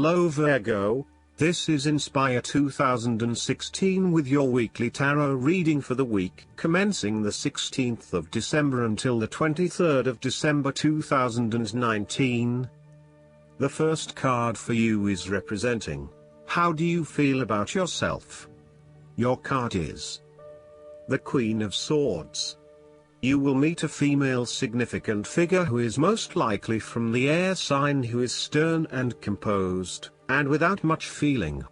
Hello Virgo, this is Inspire 2016 with your weekly tarot reading for the week commencing the 16th of December until the 23rd of December 2019. The first card for you is representing, how do you feel about yourself? Your card is the Queen of Swords. You will meet a female significant figure who is most likely from the air sign, who is stern and composed, and without much feeling.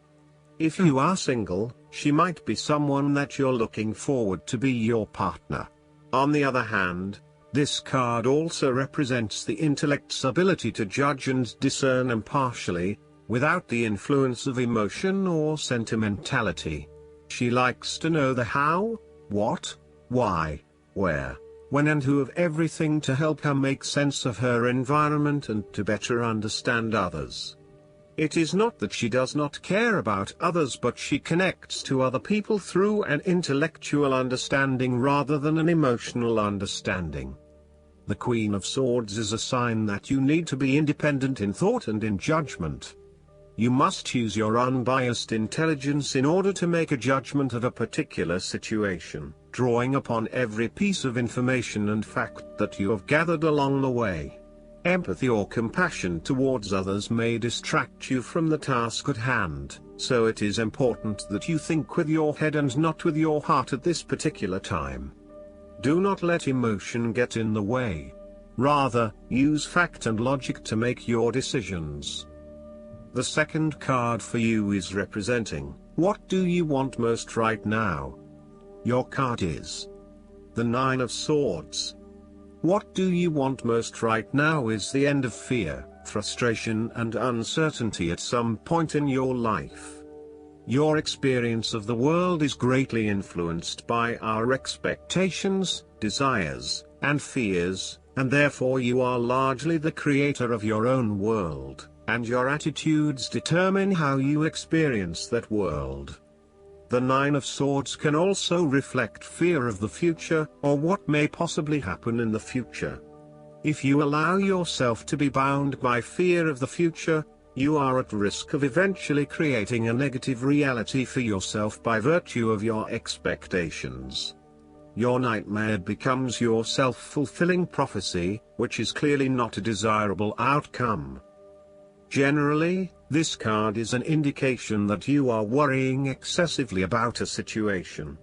If you are single, she might be someone that you're looking forward to be your partner. On the other hand, this card also represents the intellect's ability to judge and discern impartially, without the influence of emotion or sentimentality. She likes to know the how, what, why, where, when and who of everything to help her make sense of her environment and to better understand others. It is not that she does not care about others, but she connects to other people through an intellectual understanding rather than an emotional understanding. The Queen of Swords is a sign that you need to be independent in thought and in judgment. You must use your unbiased intelligence in order to make a judgment of a particular situation, drawing upon every piece of information and fact that you have gathered along the way. Empathy or compassion towards others may distract you from the task at hand, so it is important that you think with your head and not with your heart at this particular time. Do not let emotion get in the way. Rather, use fact and logic to make your decisions. The second card for you is representing, what do you want most right now? Your card is the Nine of Swords. What do you want most right now is the end of fear, frustration and uncertainty at some point in your life. Your experience of the world is greatly influenced by our expectations, desires, and fears, and therefore you are largely the creator of your own world, and your attitudes determine how you experience that world. The Nine of Swords can also reflect fear of the future, or what may possibly happen in the future. If you allow yourself to be bound by fear of the future, you are at risk of eventually creating a negative reality for yourself by virtue of your expectations. Your nightmare becomes your self-fulfilling prophecy, which is clearly not a desirable outcome. Generally, this card is an indication that you are worrying excessively about a situation.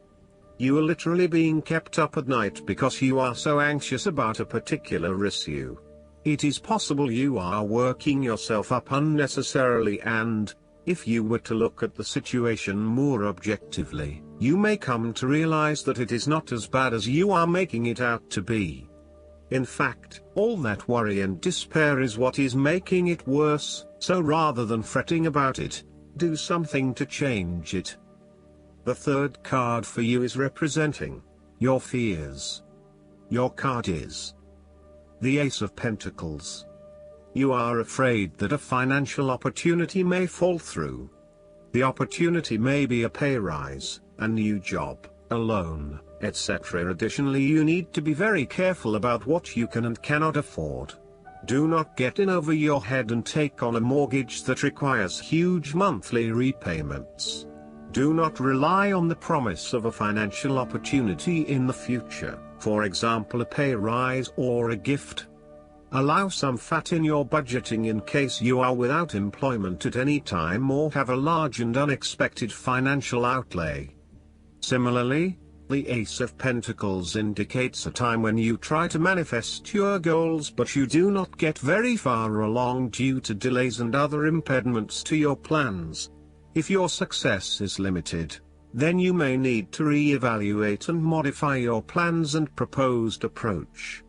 You are literally being kept up at night because you are so anxious about a particular issue. It is possible you are working yourself up unnecessarily, and, if you were to look at the situation more objectively, you may come to realize that it is not as bad as you are making it out to be. In fact, all that worry and despair is what is making it worse, so rather than fretting about it, do something to change it. The third card for you is representing your fears. Your card is the Ace of Pentacles. You are afraid that a financial opportunity may fall through. The opportunity may be a pay rise, a new job, a loan, etc. Additionally, you need to be very careful about what you can and cannot afford. Do not get in over your head and take on a mortgage that requires huge monthly repayments. Do not rely on the promise of a financial opportunity in the future, for example a pay rise or a gift. Allow some fat in your budgeting in case you are without employment at any time or have a large and unexpected financial outlay. Similarly, the Ace of Pentacles indicates a time when you try to manifest your goals but you do not get very far along due to delays and other impediments to your plans. If your success is limited, then you may need to re-evaluate and modify your plans and proposed approach.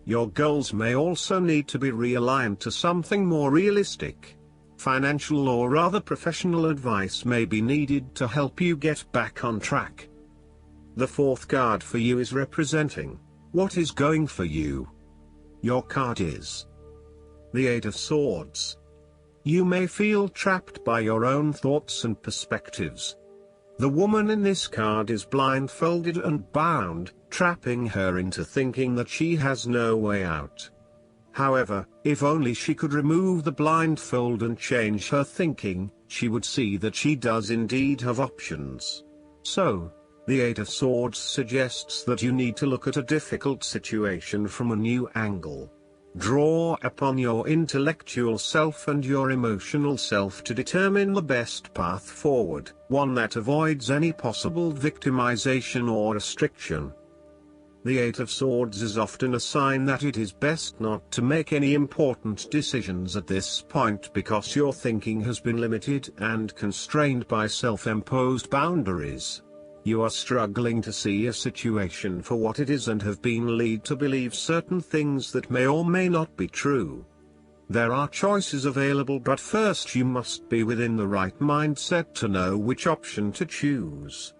Your goals may also need to be realigned to something more realistic. Financial or other professional advice may be needed to help you get back on track. The fourth card for you is representing what is going for you. Your card is the Eight of Swords. You may feel trapped by your own thoughts and perspectives. The woman in this card is blindfolded and bound, trapping her into thinking that she has no way out. However, if only she could remove the blindfold and change her thinking, she would see that she does indeed have options. So, the Eight of Swords suggests that you need to look at a difficult situation from a new angle. Draw upon your intellectual self and your emotional self to determine the best path forward, one that avoids any possible victimization or restriction. The Eight of Swords is often a sign that it is best not to make any important decisions at this point because your thinking has been limited and constrained by self-imposed boundaries. You are struggling to see a situation for what it is and have been led to believe certain things that may or may not be true. There are choices available, but first you must be within the right mindset to know which option to choose.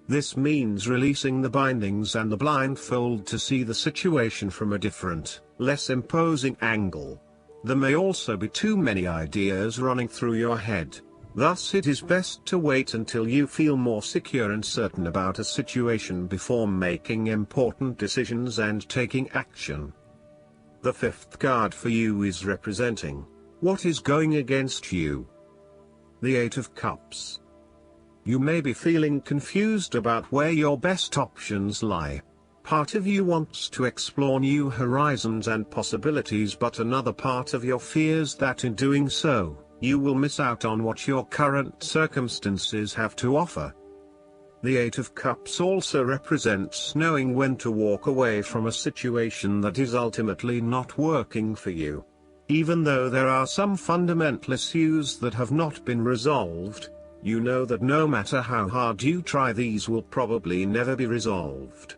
This means releasing the bindings and the blindfold to see the situation from a different, less imposing angle. There may also be too many ideas running through your head. Thus it is best to wait until you feel more secure and certain about a situation before making important decisions and taking action. The fifth card for you is representing what is going against you. The Eight of Cups. You may be feeling confused about where your best options lie. Part of you wants to explore new horizons and possibilities, but another part of you fears that in doing so, you will miss out on what your current circumstances have to offer. The Eight of Cups also represents knowing when to walk away from a situation that is ultimately not working for you. Even though there are some fundamental issues that have not been resolved, you know that no matter how hard you try, these will probably never be resolved.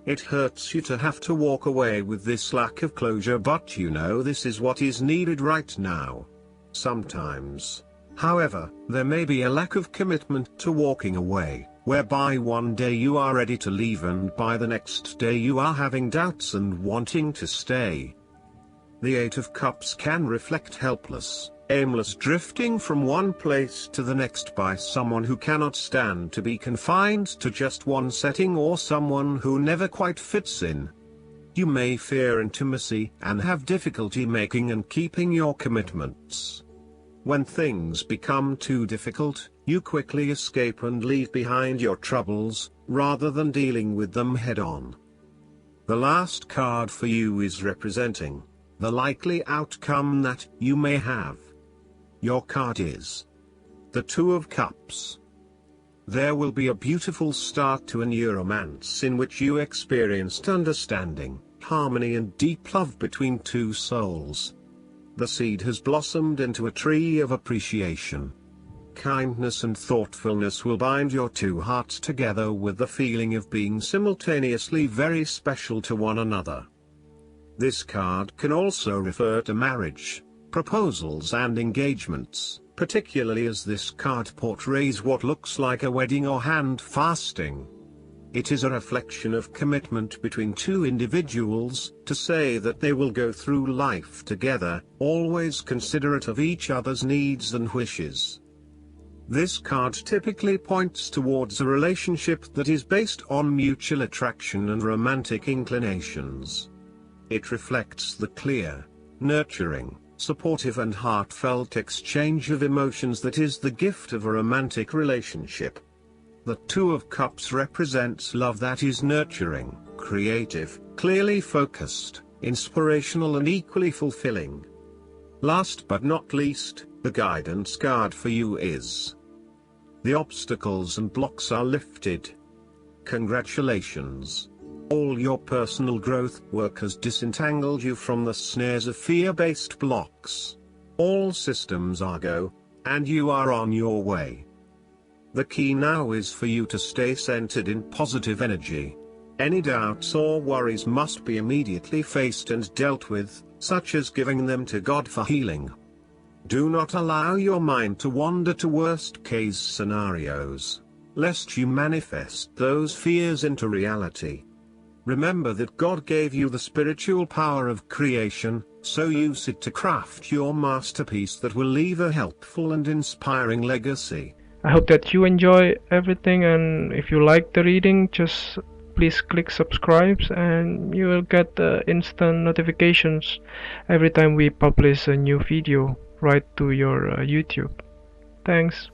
It hurts you to have to walk away with this lack of closure, but you know this is what is needed right now. Sometimes, however, there may be a lack of commitment to walking away, whereby one day you are ready to leave and by the next day you are having doubts and wanting to stay. The Eight of Cups can reflect helpless, aimless drifting from one place to the next by someone who cannot stand to be confined to just one setting or someone who never quite fits in. You may fear intimacy and have difficulty making and keeping your commitments. When things become too difficult, you quickly escape and leave behind your troubles, rather than dealing with them head-on. The last card for you is representing the likely outcome that you may have. Your card is the Two of Cups. There will be a beautiful start to a new romance in which you experienced understanding, harmony and deep love between two souls. The seed has blossomed into a tree of appreciation. Kindness and thoughtfulness will bind your two hearts together with the feeling of being simultaneously very special to one another. This card can also refer to marriage, proposals and engagements, particularly as this card portrays what looks like a wedding or hand fasting. It is a reflection of commitment between two individuals, to say that they will go through life together, always considerate of each other's needs and wishes. This card typically points towards a relationship that is based on mutual attraction and romantic inclinations. It reflects the clear, nurturing, supportive and heartfelt exchange of emotions that is the gift of a romantic relationship. The Two of Cups represents love that is nurturing, creative, clearly focused, inspirational and equally fulfilling. Last but not least, the guidance card for you is the obstacles and blocks are lifted. Congratulations! All your personal growth work has disentangled you from the snares of fear-based blocks. All systems are go, and you are on your way. The key now is for you to stay centered in positive energy. Any doubts or worries must be immediately faced and dealt with, such as giving them to God for healing. Do not allow your mind to wander to worst-case scenarios, lest you manifest those fears into reality. Remember that God gave you the spiritual power of creation, so use it to craft your masterpiece that will leave a helpful and inspiring legacy. I hope that you enjoy everything, and if you like the reading, just please click subscribe, and you will get instant notifications every time we publish a new video right to your YouTube. Thanks.